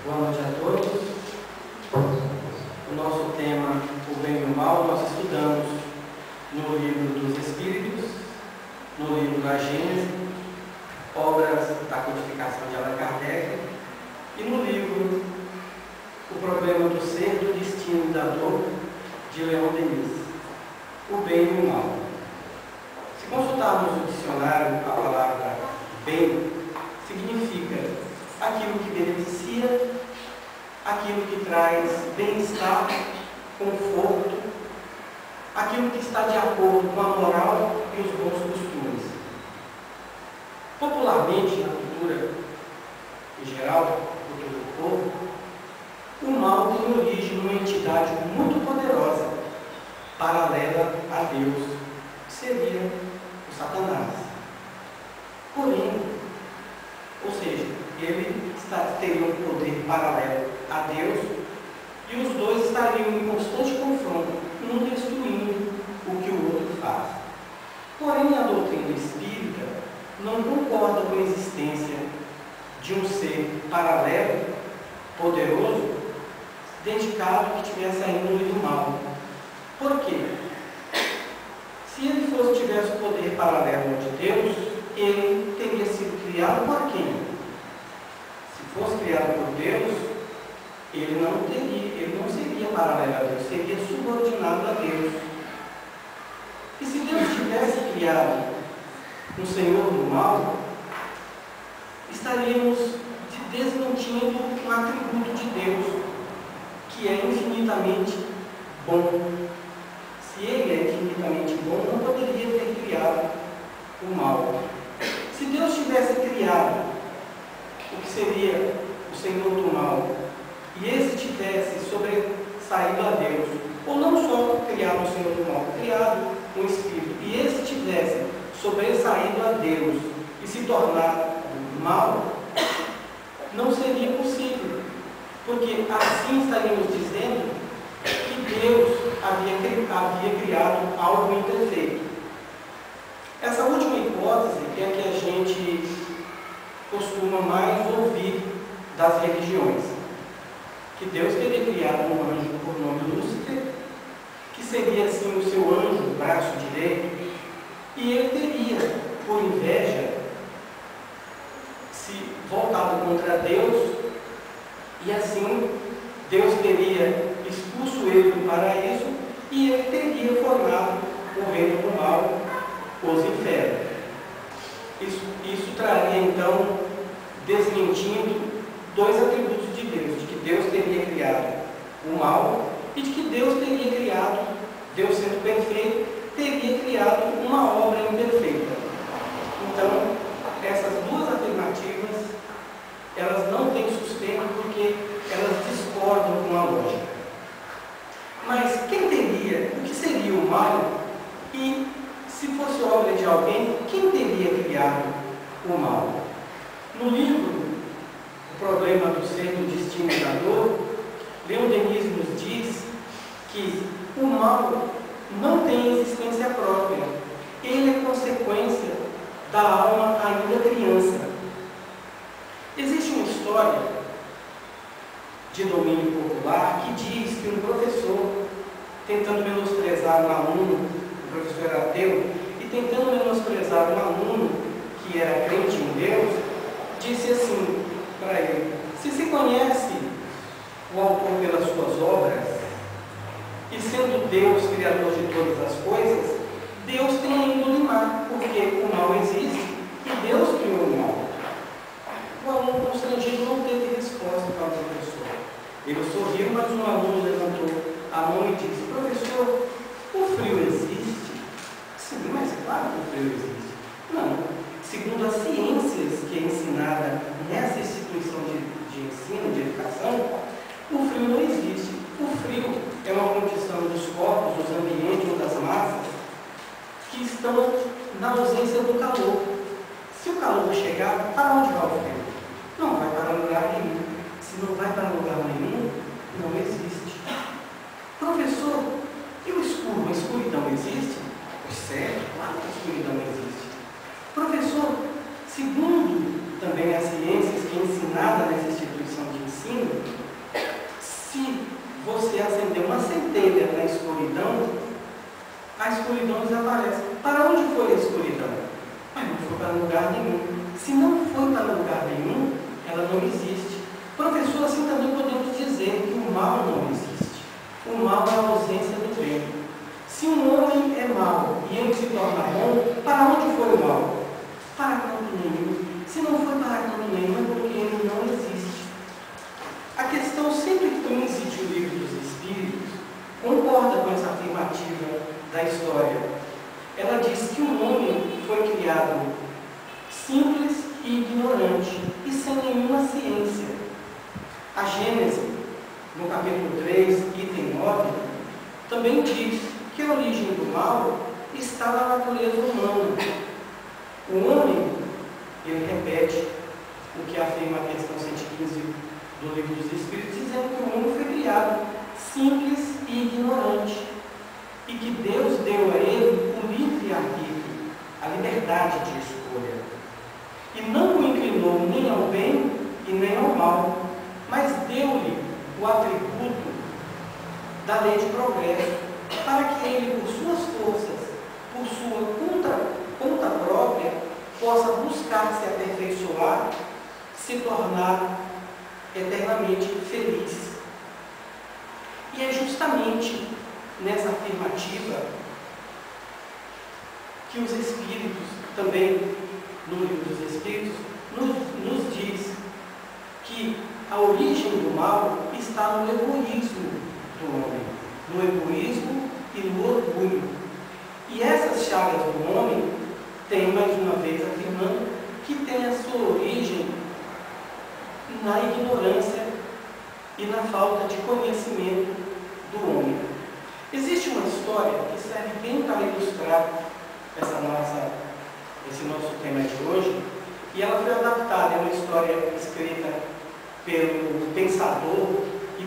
Boa noite a todos. O nosso tema, o bem e o mal, nós estudamos no livro dos Espíritos, no livro da Gênese, obras da codificação de Allan Kardec, e no livro O Problema do Ser, do Destino e da Dor, de Leon Denis, o bem e o mal. Se consultarmos o dicionário, a palavra bem significa aquilo que beneficia, aquilo que traz bem-estar, conforto, aquilo que está de acordo com a moral e os bons costumes. Popularmente, na cultura em geral, cultura do povo, o mal tem origem numa entidade muito poderosa, paralela a Deus, que seria o Satanás. Porém, ou seja, ele teria um poder paralelo a Deus e os dois estariam em constante confronto, um destruindo o que o outro faz. Porém, a doutrina espírita não concorda com a existência de um ser paralelo, poderoso, dedicado que tivesse a índole do mal. Por quê? Se ele tivesse o poder paralelo ao de Deus, ele teria sido criado por quem? Se fosse criado por Deus, ele não seria paralelo a Deus, seria subordinado a Deus. E se Deus tivesse criado um Senhor do mal, estaríamos desmentindo um atributo de Deus, que é infinitamente bom. Se ele é infinitamente bom, não poderia ter criado o mal. Se Deus tivesse criado o que seria o Senhor do mal, e esse tivesse sobressaído a Deus, ou não só criado o Senhor do mal, criado um Espírito, e esse tivesse sobressaído a Deus e se tornado mal, não seria possível, porque assim estaríamos dizendo que Deus havia criado algo imperfeito. Essa última hipótese é a que a gente costuma mais ouvir das religiões, que Deus teria criado um anjo por nome Lúcifer, que seria assim o seu anjo, braço direito, e ele teria, por inveja, se voltado contra Deus, e assim Deus teria expulso ele do paraíso e ele teria formado o reino do mal, os infernos. Isso traria, então, desmentindo dois atributos de Deus, de que Deus teria criado o mal e de que Deus teria criado, Deus sendo perfeito, teria criado uma obra imperfeita. Então, essas duas afirmativas, elas não têm sustento porque elas discordam com a lógica. Mas o que seria o mal? E se fosse obra de alguém, quem teria criado o mal? No livro O Problema do Ser, do Destino e da Dor, Leon Denis nos diz que o mal não tem existência própria. Ele é consequência da alma ainda criança. Existe uma história de domínio popular que diz que um professor, tentando menosprezar um aluno, o professor era ateu, e tentando menosprezar um aluno que era crente em Deus, disse assim para ele: se conhece o autor pelas suas obras, e sendo Deus criador de todas as coisas, Deus tem a índole má, porque o mal existe e Deus criou o mal. O aluno constrangido não teve resposta para o professor. Ele sorriu, mas um aluno levantou a mão e disse: professor, o frio existe? Sim, mas claro que o frio existe. Não. Segundo as ciências que é ensinada nessa instituição de ensino, de educação, o frio não existe. O frio é uma condição dos corpos, dos ambientes ou das massas que estão na ausência do calor. Se o calor chegar, para onde vai o frio? Não vai para lugar nenhum. Se não vai para lugar nenhum, não existe. Professor, e o escuro? A escuridão existe? Certo, claro que a escuridão existe. Professor, segundo escuridão desaparece. Para onde foi a escuridão? Mas não foi para lugar nenhum. Se não foi para lugar nenhum, ela não existe. Professor, assim também podemos dizer que o mal não existe. O mal é a ausência do bem. Se um homem é mau e ele se torna bom, para onde foi o mal? Para canto nenhum. Se não foi para canto nenhum, é porque ele não existe. A questão 115 de O Livro dos Espíritos concorda com essa afirmativa da história. Ela diz que o homem foi criado simples e ignorante e sem nenhuma ciência. A Gênesis, no capítulo 3, item 9, também diz que a origem do mal está na natureza humana. O homem, ele repete o que afirma a questão 115 do Livro dos Espíritos, dizendo que o homem foi criado simples e ignorante e que Deus deu a ele o livre-arbítrio, a liberdade de escolha. E não o inclinou nem ao bem e nem ao mal, mas deu-lhe o atributo da lei de progresso, para que ele, por suas forças, por sua conta própria, possa buscar se aperfeiçoar, se tornar eternamente feliz. E é justamente nessa afirmativa que os Espíritos, também no Livro dos Espíritos, nos diz que a origem do mal está no egoísmo do homem, no egoísmo e no orgulho. E essas chagas do homem tem, mais uma vez, afirmando que tem a sua origem na ignorância e na falta de conhecimento do homem. Existe uma história que serve bem para ilustrar esse nosso tema de hoje, e ela foi adaptada. É uma história escrita pelo pensador e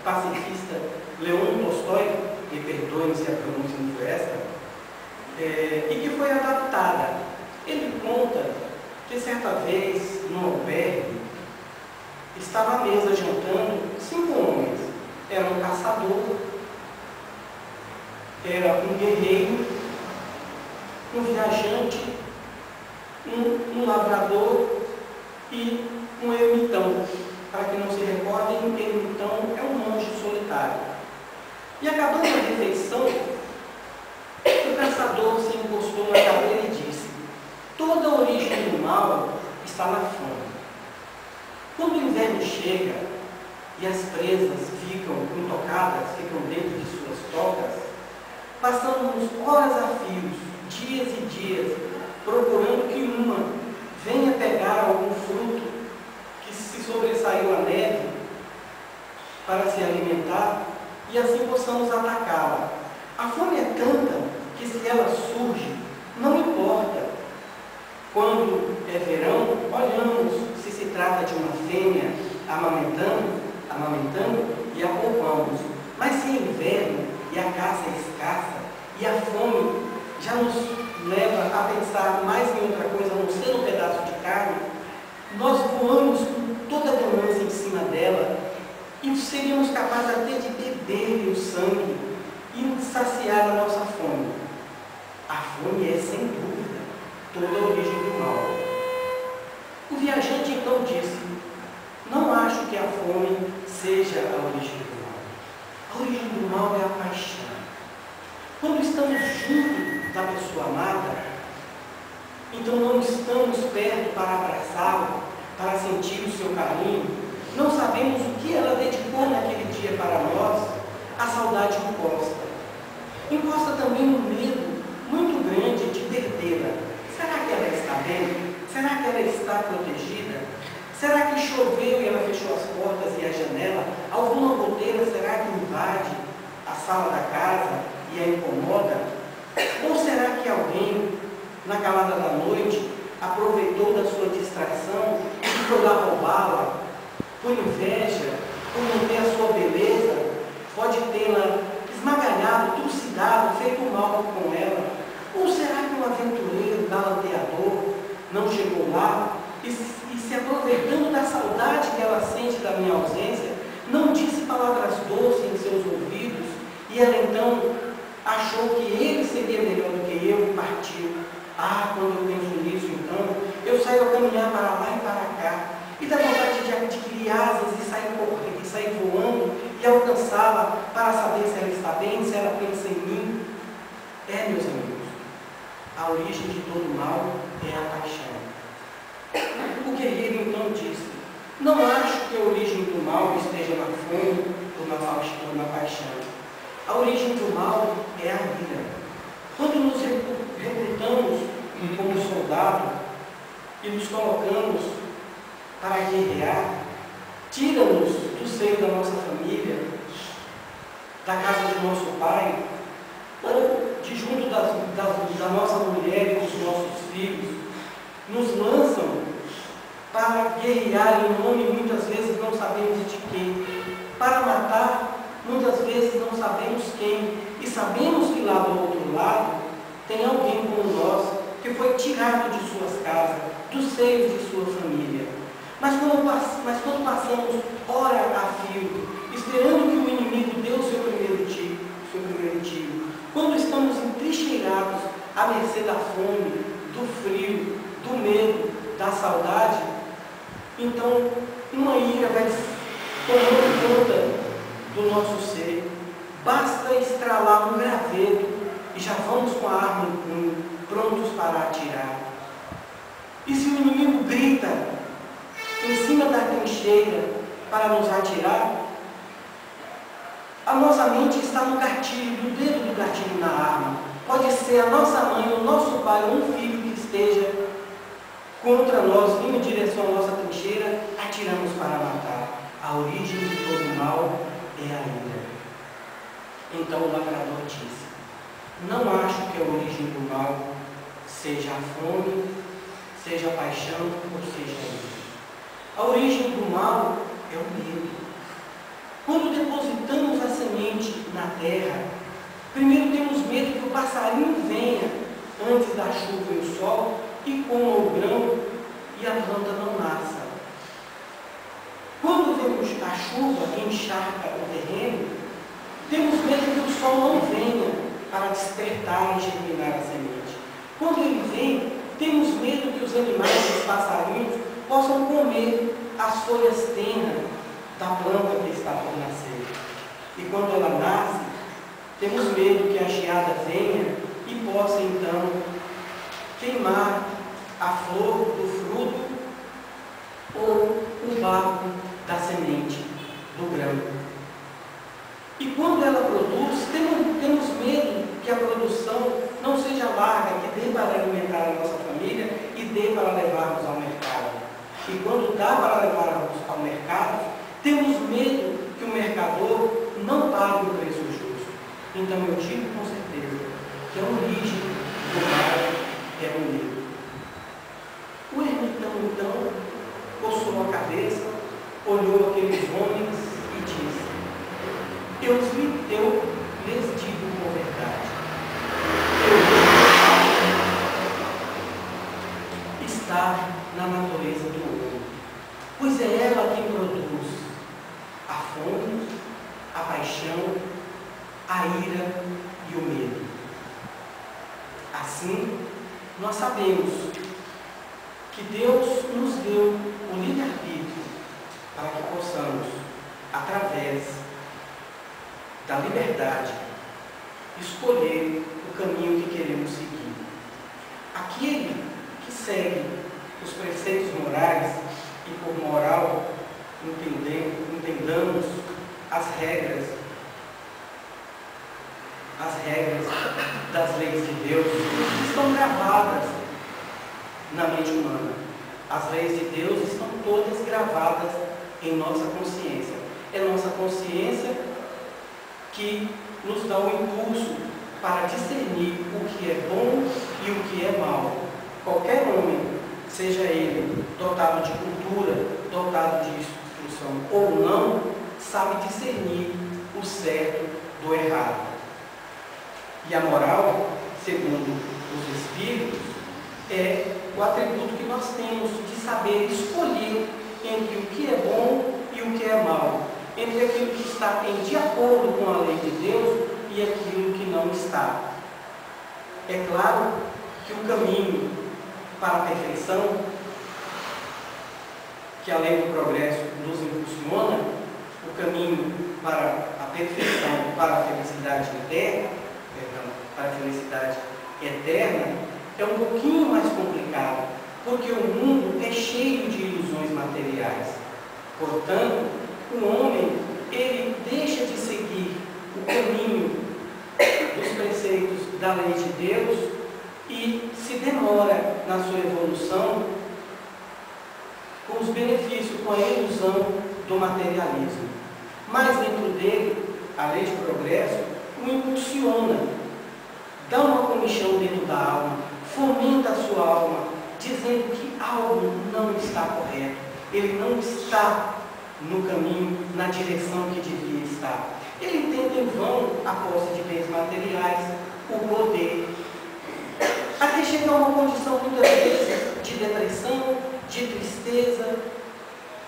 pacifista Leon Tolstói, me perdoem se a pronúncia não foi essa, e que foi adaptada. Ele conta que certa vez, no albergue, estava à mesa jantando 5 homens. Era um caçador, era um guerreiro, um viajante, um lavrador e um ermitão. Para que não se recordem, um ermitão é um monge solitário. E acabando a refeição, o caçador se encostou na cadeira e disse: toda a origem do mal está na fome. Quando o inverno chega e as presas ficam intocadas, ficam dentro de suas tocas, passamos horas a fios, dias e dias, procurando que uma venha pegar algum fruto que se sobressaiu à neve para se alimentar e assim possamos atacá-la. A fome é tanta que, se ela surge, não importa. Quando é verão, olhamos se se trata de uma fêmea amamentando e a poupamos. Mas se é inverno e a caça é escassa e a fome já nos leva a pensar mais em outra coisa, a não ser um pedaço de carne, nós voamos com toda a ganância em cima dela e seríamos capazes até de beber o sangue e saciar a nossa fome. A fome é, sem dúvida, toda a origem do mal. O viajante então disse: não acho que a fome seja a origem do mal. A origem do mal é a paixão. Quando estamos junto da pessoa amada, então não estamos perto para abraçá-la, para sentir o seu carinho, não sabemos o que ela dedicou naquele dia para nós, a saudade encosta. Encosta também um medo muito grande de perdê-la. Será que ela está bem? Será que ela está protegida? Será que choveu e ela fechou as portas e a janela? Alguma goteira será que invade a sala da casa e a incomoda? Ou será que alguém, na calada da noite, aproveitou da sua distração e foi lá roubá-la? Por inveja, por não ter a sua beleza, pode tê-la esmagalhado, trucidado, feito mal com ela? Ou será que um aventureiro galanteador não chegou lá e se aproveitando da saudade que ela sente da minha ausência, não disse palavras doces em seus ouvidos, e ela então, achou que ele seria melhor do que eu e partiu. Ah, quando eu penso nisso, então, eu saio a caminhar para lá e para cá, e dá vontade de adquirir asas e sair correndo, e sair voando, e alcançá-la para saber se ela está bem, se ela pensa em mim. Meus amigos, a origem de todo mal é a paixão. O guerreiro então disse: não acho que a origem do mal esteja na fome ou na paixão. A origem do mal é a ira. Quando nos recrutamos como soldado e nos colocamos para guerrear, tira-nos do seio da nossa família, da casa do nosso pai, ou de junto da nossa mulher e dos nossos filhos, nos lançam para guerrear em nome, muitas vezes não sabemos de quem, para matar, muitas vezes não sabemos quem, e sabemos que lá do outro lado tem alguém como nós que foi tirado de suas casas, dos seios de sua família. Mas quando passamos hora a fio, esperando que o inimigo dê o seu primeiro tiro, quando estamos entrincheirados à mercê da fome, do frio, do medo, da saudade, então uma ira vai tomando conta do nosso ser. Basta estralar um graveto e já vamos com a arma em punho, prontos para atirar. E se o inimigo grita em cima da trincheira para nos atirar, a nossa mente está no gatilho, no dedo do gatilho na arma. Pode ser a nossa mãe, o nosso pai, ou um filho que esteja contra nós, vindo em direção à nossa trincheira, atiramos para matar. A origem de todo mal é a ira. Então o lavrador disse: não acho que a origem do mal seja a fome, seja a paixão ou seja a ira. A origem do mal é o medo. Quando depositamos a semente na terra, primeiro temos medo que o passarinho venha antes da chuva e o sol e coma o grão e a planta não nasça. Quando vemos a chuva que encharca o terreno, temos medo que o sol não venha para despertar e germinar a semente. Quando ele vem, temos medo que os animais, os passarinhos, possam comer as folhas tenras da planta que está por nascer. E quando ela nasce, temos medo que a geada venha e possa então queimar a flor do fruto ou o barro da semente do grão. E quando ela produz, temos medo que a produção não seja larga, que dê para alimentar a nossa família e dê para levarmos ao mercado. E quando dá para levarmos ao mercado, temos medo que o mercador não pague o preço justo. Então eu digo com certeza que a origem do mal é o medo. O ermitão então coçou a cabeça, olhou aqueles homens e disse: eu lhes digo com verdade, está na natureza do homem, pois é ela quem produz a fome, a paixão, a ira e o medo. Assim, nós sabemos que Deus nos deu o livre-arbítrio para que possamos, através da liberdade, escolher o caminho que queremos seguir. Aquele que segue os preceitos morais, e por moral entendamos as regras das leis de Deus, que estão gravadas na mente humana. As leis de Deus estão todas gravadas em nossa consciência. É nossa consciência que nos dá o impulso para discernir o que é bom e o que é mal. Qualquer homem, seja ele dotado de cultura, dotado de instrução ou não, sabe discernir o certo do errado. E a moral, segundo os Espíritos, é o atributo que nós temos de saber escolher entre o que é bom e o que é mal, entre aquilo que está de acordo com a lei de Deus e aquilo que não está. É claro que o caminho para a perfeição, que a lei do progresso nos impulsiona, o caminho para a perfeição, para a felicidade eterna, para a felicidade eterna, é um pouquinho mais complicado, porque o mundo é cheio de ilusões materiais. Portanto, o homem, ele deixa de seguir o caminho dos preceitos da lei de Deus e se demora na sua evolução com os benefícios, com a ilusão do materialismo. Mas dentro dele, a lei de progresso o impulsiona, dá uma comichão dentro da alma, fomenta a sua alma, dizendo que algo não está correto, ele não está no caminho, na direção que devia estar. Ele tenta em vão a posse de bens materiais, o poder, até chegar a uma condição muitas vezes de depressão, de tristeza,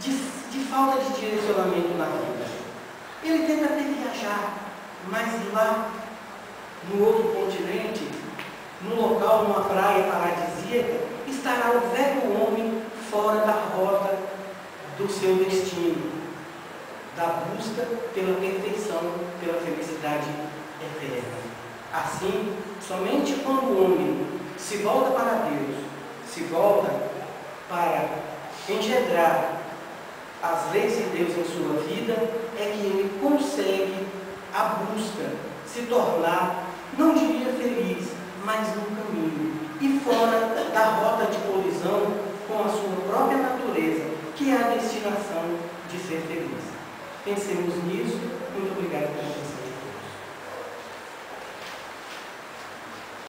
de falta de direcionamento na vida. Ele tenta até viajar, mas lá, no outro continente, no local, numa praia paradisíaca, estará o velho homem fora da rota do seu destino, da busca pela perfeição, pela felicidade eterna. Assim, somente quando o homem se volta para Deus, se volta para engendrar as leis de Deus em sua vida, é que ele consegue a busca, se tornar, não diria feliz, mas no caminho, e fora da rota de colisão com a sua própria natureza, que é a destinação de ser feliz. Pensemos nisso. Muito obrigado pela atenção.